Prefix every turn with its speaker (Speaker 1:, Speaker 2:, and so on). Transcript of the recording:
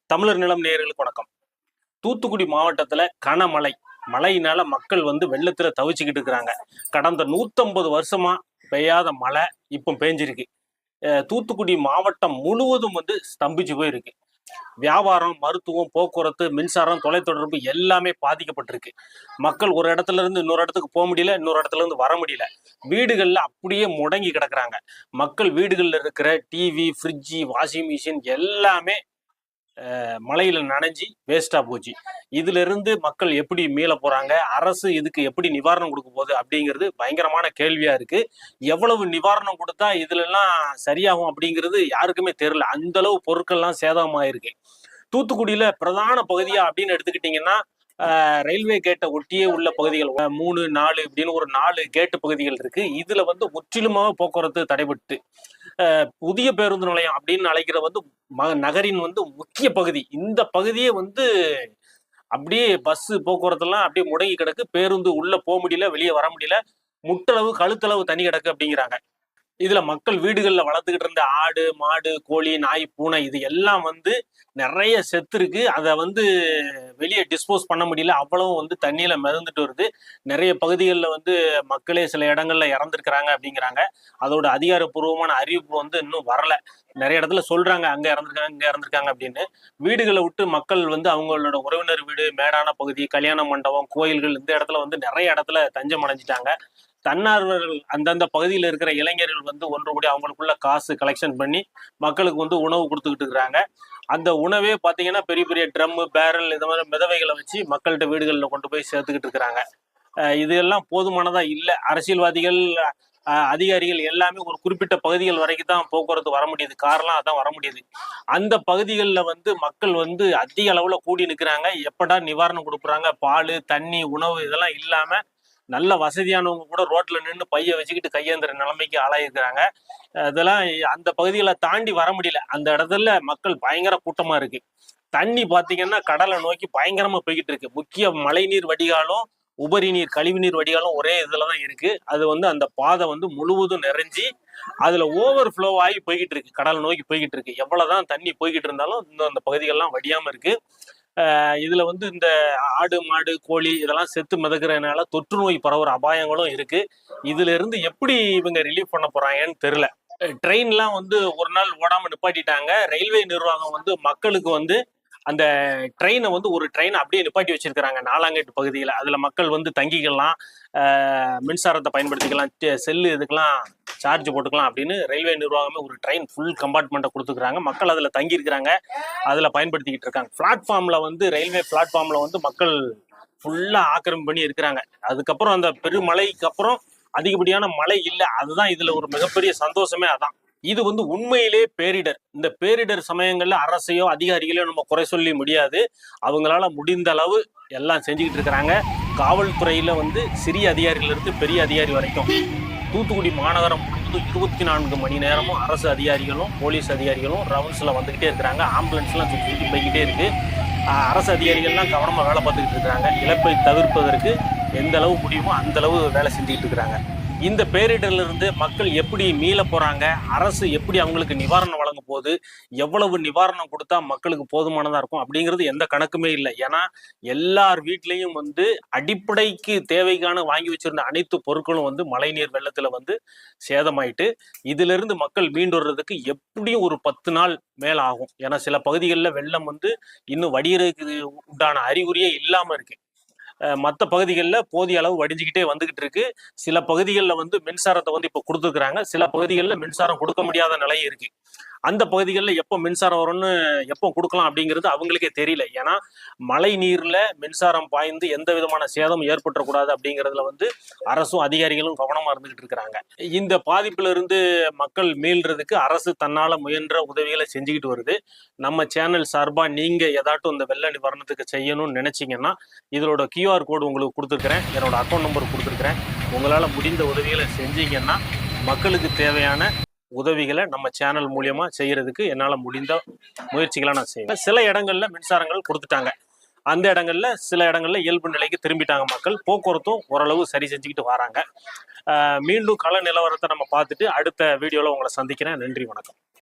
Speaker 1: தமிழர் நிலம் நேயர்களுக்கு வணக்கம். தூத்துக்குடி மாவட்டத்துல கனமழை மழையினால மக்கள் வெள்ளத்துல தவிச்சுக்கிட்டு இருக்கிறாங்க. கடந்த 150 வருஷமா பெய்யாத மழை இப்போ பெஞ்சிருக்கு. தூத்துக்குடி மாவட்டம் முழுவதும் ஸ்தம்பிச்சு போயிருக்கு. வியாபாரம், மருத்துவம், போக்குவரத்து, மின்சாரம், தொலைத்தொடர்பு எல்லாமே பாதிக்கப்பட்டிருக்கு. மக்கள் ஒரு இடத்துல இருந்து இன்னொரு இடத்துக்கு போக முடியல, இன்னொரு இடத்துல இருந்து வர முடியல. வீடுகள்ல அப்படியே முடங்கி கிடக்குறாங்க. மக்கள் வீடுகள்ல இருக்கிற டிவி, ஃப்ரிட்ஜி, வாஷிங் மிஷின் எல்லாமே மழையில நனைஞ்சி வேஸ்டா போச்சு. இதுல இருந்து மக்கள் எப்படி மீள போறாங்க, அரசு இதுக்கு எப்படி நிவாரணம் கொடுக்க போகுது அப்படிங்கிறது பயங்கரமான கேள்வியா இருக்கு. எவ்வளவு நிவாரணம் கொடுத்தா இதுல எல்லாம் சரியாகும் அப்படிங்கிறது யாருக்குமே தெரியல. அந்த அளவு பொருட்கள்லாம் சேதமாயிருக்கு. தூத்துக்குடியில பிரதான பகுதியா அப்படின்னு எடுத்துக்கிட்டீங்கன்னா, ரயில்வே கேட்டை ஒட்டியே உள்ள பகுதிகள் 3, 4 இப்படின்னு ஒரு 4 கேட்டு பகுதிகள் இருக்கு. இதுல முற்றிலுமாக போக்குவரத்து தடைபட்டு, புதிய பேருந்து நிலையம் அப்படின்னு அழைக்கிற நகரின் முக்கிய பகுதி. இந்த பகுதியே அப்படியே பஸ் போக்குவரத்து எல்லாம் அப்படியே முடங்கி கிடக்கு. பேருந்து உள்ள போக முடியல, வெளியே வர முடியல. முட்டளவு கழுத்தளவு தண்ணி கிடக்கு அப்படிங்கிறாங்க. இதுல மக்கள் வீடுகள்ல வளர்த்துக்கிட்டு இருந்த ஆடு, மாடு, கோழி, நாய், பூனை இது எல்லாம் நிறைய செத்து இருக்கு. அதை வெளியே டிஸ்போஸ் பண்ண முடியல. அவ்வளவு தண்ணியில மிதந்துட்டு வருது. நிறைய பகுதிகளில் மக்களே சில இடங்கள்ல இறந்துருக்கிறாங்க அப்படிங்கிறாங்க. அதோட அதிகாரப்பூர்வமான அறிவிப்பு இன்னும் வரல. நிறைய இடத்துல சொல்றாங்க அங்க இறந்துருக்காங்க, இங்க இறந்துருக்காங்க அப்படின்னு. வீடுகளை விட்டு மக்கள் அவங்களோட உறவினர் வீடு, மேடான பகுதி, கல்யாண மண்டபம், கோயில்கள் இந்த இடத்துல நிறைய இடத்துல தஞ்சம் அடைஞ்சிட்டாங்க. தன்னார்வர்கள் அந்தந்த பகுதியில் இருக்கிற இளைஞர்கள் ஒன்று கூடி அவங்களுக்குள்ள காசு கலெக்ஷன் பண்ணி மக்களுக்கு உணவு கொடுத்துக்கிட்டு இருக்கிறாங்க. அந்த உணவே பார்த்தீங்கன்னா பெரிய பெரிய ட்ரம், பேரல் இந்த மாதிரி மிதவைகளை வச்சு மக்கள்கிட்ட வீடுகளில் கொண்டு போய் சேர்த்துக்கிட்டு இருக்கிறாங்க. இதெல்லாம் போதுமானதா இல்லை. அரசியல்வாதிகள், அதிகாரிகள் எல்லாமே ஒரு குறிப்பிட்ட பகுதிகள் வரைக்கும் தான் போக்குவரத்து வர முடியுது, காரெல்லாம் அதான் வர முடியுது. அந்த பகுதிகளில் மக்கள் அதிக அளவுல கூடி நிற்கிறாங்க. எப்படா நிவாரணம் கொடுக்குறாங்க? பால், தண்ணி, உணவு இதெல்லாம் இல்லாம நல்ல வசதியானவங்க கூட ரோட்ல நின்று பைய வச்சுக்கிட்டு கையேந்திர நிலைமைக்கு ஆளாயிருக்கிறாங்க. இதெல்லாம் அந்த பகுதிகளை தாண்டி வர முடியல. அந்த இடத்துல மக்கள் பயங்கர கூட்டமா இருக்கு. தண்ணி பாத்தீங்கன்னா கடலை நோக்கி பயங்கரமா போய்கிட்டு இருக்கு. முக்கிய மழைநீர் வடிகாலும் உபரி நீர், கழிவுநீர் வடிகாலும் ஒரே இதுலதான் இருக்கு. அது அந்த பாதை முழுவதும் நிறைஞ்சி அதுல ஓவர் ஃப்ளோ ஆகி போய்கிட்டு இருக்கு. கடலை நோக்கி போய்கிட்டு இருக்கு. எவ்வளவுதான் தண்ணி போய்கிட்டு இருந்தாலும் இன்னும் அந்த பகுதிகள்லாம் வடியாம இருக்கு. இதுல இந்த ஆடு, மாடு, கோழி இதெல்லாம் செத்து மிதக்கிறதுனால தொற்று நோய் பரவுற அபாயங்களும் இருக்கு. இதுல இருந்து எப்படி இவங்க ரிலீஃப் பண்ண போறாங்கன்னு தெரியல. ட்ரெயின்லாம் ஒரு நாள் ஓடாம நிப்பாட்டிட்டாங்க. ரயில்வே நிர்வாகம் மக்களுக்கு அந்த ட்ரெயினை ஒரு ட்ரெயினை அப்படியே நிப்பாட்டி வச்சிருக்கிறாங்க நாலாங்கேட்டு பகுதியில். அதுல மக்கள் தங்கிக்கலாம், மின்சாரத்தை பயன்படுத்திக்கலாம், செல்லு இதுக்கெல்லாம் சார்ஜ் போட்டுக்கலாம் அப்படின்னு ரயில்வே நிர்வாகமே ஒரு ட்ரெயின் ஃபுல் கம்பார்ட்மெண்ட்டை கொடுத்துக்கிறாங்க. மக்கள் அதில் தங்கி இருக்கிறாங்க, அதில் பயன்படுத்திக்கிட்டு இருக்காங்க. பிளாட்ஃபார்மில் ரயில்வே பிளாட்ஃபார்மில் மக்கள் ஃபுல்லாக ஆக்கிரமிப்பு பண்ணி இருக்கிறாங்க. அதுக்கப்புறம் அந்த பெருமழைக்கு அப்புறம் அதிகப்படியான மழை இல்லை. அதுதான் இதுல ஒரு மிகப்பெரிய சந்தோஷமே. அதான் இது உண்மையிலே பேரிடர். இந்த பேரிடர் சமயங்கள்ல அரசையோ அதிகாரிகளையோ நம்ம குறை சொல்லி முடியாது. அவங்களால முடிந்த அளவு எல்லாம் செஞ்சுக்கிட்டு இருக்கிறாங்க. காவல்துறையில சிறிய அதிகாரிகள் இருந்து பெரிய அதிகாரி வரைக்கும் தூத்துக்குடி மாநகரம் 24 மணி நேரமும் அரசு அதிகாரிகளும் போலீஸ் அதிகாரிகளும் ரவுண்ட்ஸ்ல வந்துகிட்டே இருக்கிறாங்க. ஆம்புலன்ஸ்லாம் சுற்றி சுற்றி போய்கிட்டே இருக்கு. அரசு அதிகாரிகள்லாம் கவனமா வேலை பார்த்துக்கிட்டு இருக்கிறாங்க. இழப்பை தவிர்ப்பதற்கு எந்த அளவு முடியுமோ அந்த அளவு வேலை செஞ்சுக்கிட்டு இருக்கிறாங்க. இந்த பேரிடர்ல இருந்து மக்கள் எப்படி மீள போறாங்க, அரசு எப்படி அவங்களுக்கு நிவாரணம் வழங்க போகுது, எவ்வளவு நிவாரணம் கொடுத்தா மக்களுக்கு போதுமானதா இருக்கும் அப்படிங்கிறது எந்த கணக்குமே இல்லை. ஏன்னா எல்லார் வீட்லயும் அடிப்படைக்கு தேவைக்கான வாங்கி வச்சிருந்த அனைத்து பொருட்களும் மழைநீர் வெள்ளத்துல சேதமாயிட்டு, இதுல இருந்து மக்கள் மீண்டு வர்றதுக்கு எப்படியும் ஒரு 10 நாள் மேல ஆகும். ஏன்னா சில பகுதிகளில் வெள்ளம் இன்னும் வடிகிறதுக்கு உண்டான அறிகுறியே இல்லாம இருக்கு. மற்ற பகுதிகளில் போதிய அளவு வடிஞ்சுக்கிட்டே வந்துகிட்டு இருக்கு. சில பகுதிகளில் மின்சாரத்தை இப்ப கொடுத்துருக்குறாங்க. சில பகுதிகளில் மின்சாரம் கொடுக்க முடியாத நிலை இருக்கு. அந்த பகுதிகளில் எப்போ மின்சாரம் வரும்னு எப்போ கொடுக்கலாம் அப்படிங்கிறது அவங்களுக்கே தெரியல. ஏன்னா மழை நீர்ல மின்சாரம் பாய்ந்து எந்த விதமான சேதம் ஏற்பட்டுறக்கூடாது அப்படிங்கிறதுல அரசும் அதிகாரிகளும் கவனமா இருந்துகிட்டு இருக்கிறாங்க. இந்த பாதிப்புல இருந்து மக்கள் மீள்றதுக்கு அரசு தன்னால முயன்ற உதவிகளை செஞ்சுக்கிட்டு வருது. நம்ம சேனல் சார்பா நீங்க ஏதாட்டும் இந்த வெள்ள நிவாரணத்துக்கு செய்யணும்னு நினைச்சீங்கன்னா இதோட QR கோடு உங்களுக்கு கொடுத்துருக்கிறேன், என்னோட அக்கௌண்ட் நம்பர் கொடுத்துருக்கிறேன். உங்களால முடிந்த உதவிகளை செஞ்சீங்கன்னா மக்களுக்கு தேவையான உதவிகளை நம்ம சேனல் மூலியமா செய்யறதுக்கு என்னால முடிந்த முயற்சிகளை நான் செய்வேன். சில இடங்கள்ல மின்சாரங்கள் கொடுத்துட்டாங்க. அந்த இடங்கள்ல சில இடங்கள்ல இயல்பு நிலைக்கு திரும்பிட்டாங்க மக்கள். போக்குவரத்தும் ஓரளவு சரி செஞ்சுக்கிட்டு வராங்க. மீண்டும் கள நிலவரத்தை நம்ம பார்த்துட்டு அடுத்த வீடியோல உங்களை சந்திக்கிறேன். நன்றி, வணக்கம்.